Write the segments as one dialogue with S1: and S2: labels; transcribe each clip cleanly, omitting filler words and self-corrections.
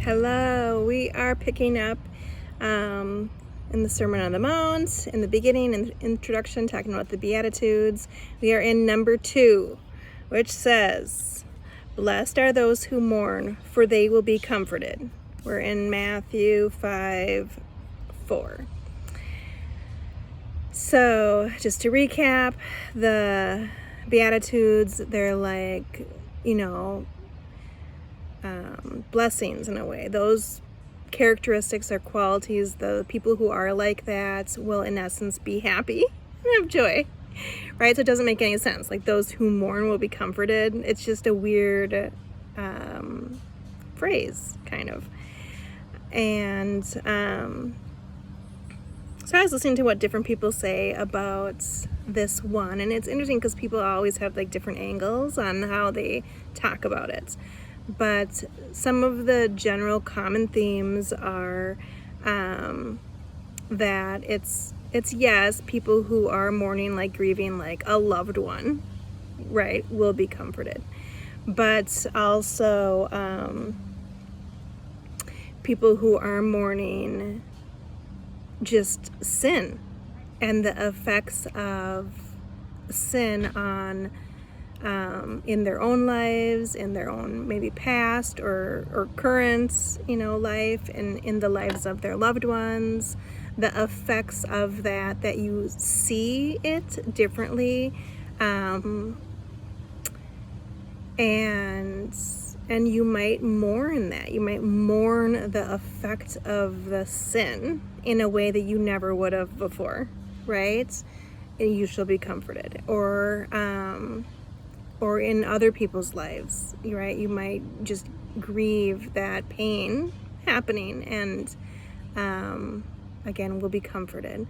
S1: Hello, we are picking up in the Sermon on the Mount, in the beginning, in the introduction, talking about the Beatitudes. We are in number 2, which says, "Blessed are those who mourn, for they will be comforted." We're in Matthew 5:4. So, just to recap, the Beatitudes, they're like, blessings in a way. Those characteristics or qualities, the people who are like that will in essence be happy and have joy, right? So it doesn't make any sense. Like, those who mourn will be comforted. It's just a weird phrase, kind of. And so I was listening to what different people say about this one, and it's interesting because people always have like different angles on how they talk about it. But some of the general common themes are that it's yes, people who are mourning, like grieving like a loved one, right, will be comforted. But also people who are mourning just sin and the effects of sin on in their own lives, in their own maybe past or current, life, and in the lives of their loved ones, the effects of that you see it differently, and you might mourn that. You might mourn the effect of the sin in a way that you never would have before, right? And you shall be comforted. Or in other people's lives, right? You might just grieve that pain happening and, again, will be comforted.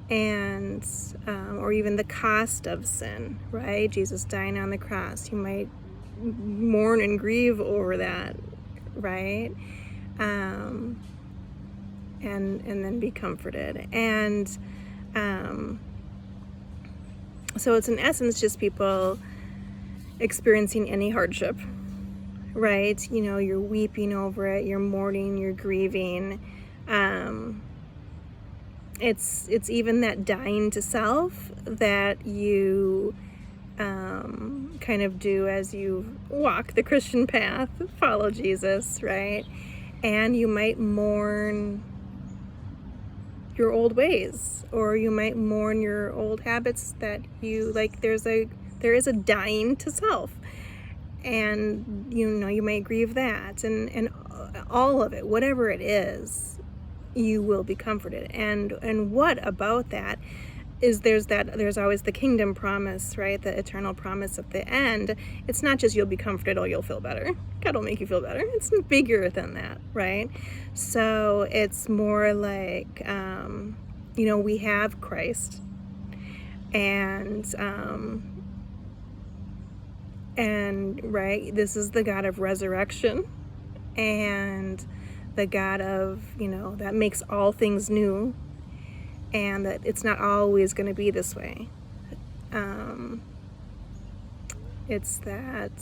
S1: And, or even the cost of sin, right? Jesus dying on the cross. You might mourn and grieve over that, right? And then be comforted. And, so it's in essence just people experiencing any hardship, right? You're weeping over it, you're mourning, you're grieving. It's even that dying to self that you kind of do as you walk the Christian path, follow Jesus, right? And you might mourn your old ways, or you might mourn your old habits that you like. There is a dying to self, and you may grieve that, and all of it, whatever it is, you will be comforted. And what about that is there's always the kingdom promise, right? The eternal promise at the end. It's not just you'll be comforted or you'll feel better. God will make you feel better. It's bigger than that, right? So it's more like we have Christ, and right, this is the God of resurrection, and the God of, that makes all things new, and that it's not always going to be this way. It's that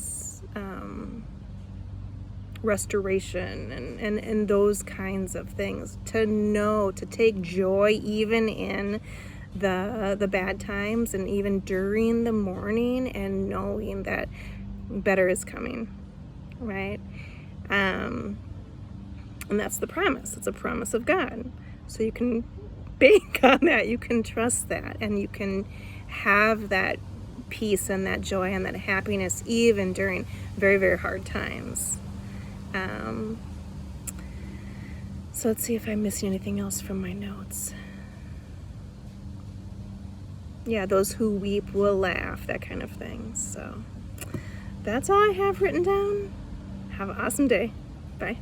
S1: restoration and those kinds of things, to take joy even in the bad times, and even during the mourning, and knowing that better is coming, right? And that's the promise. It's a promise of God. So you can bank on that, you can trust that, and you can have that peace and that joy and that happiness even during very, very hard times. So let's see if I'm missing anything else from my notes. Yeah, those who weep will laugh, that kind of thing. So that's all I have written down. Have an awesome day. Bye.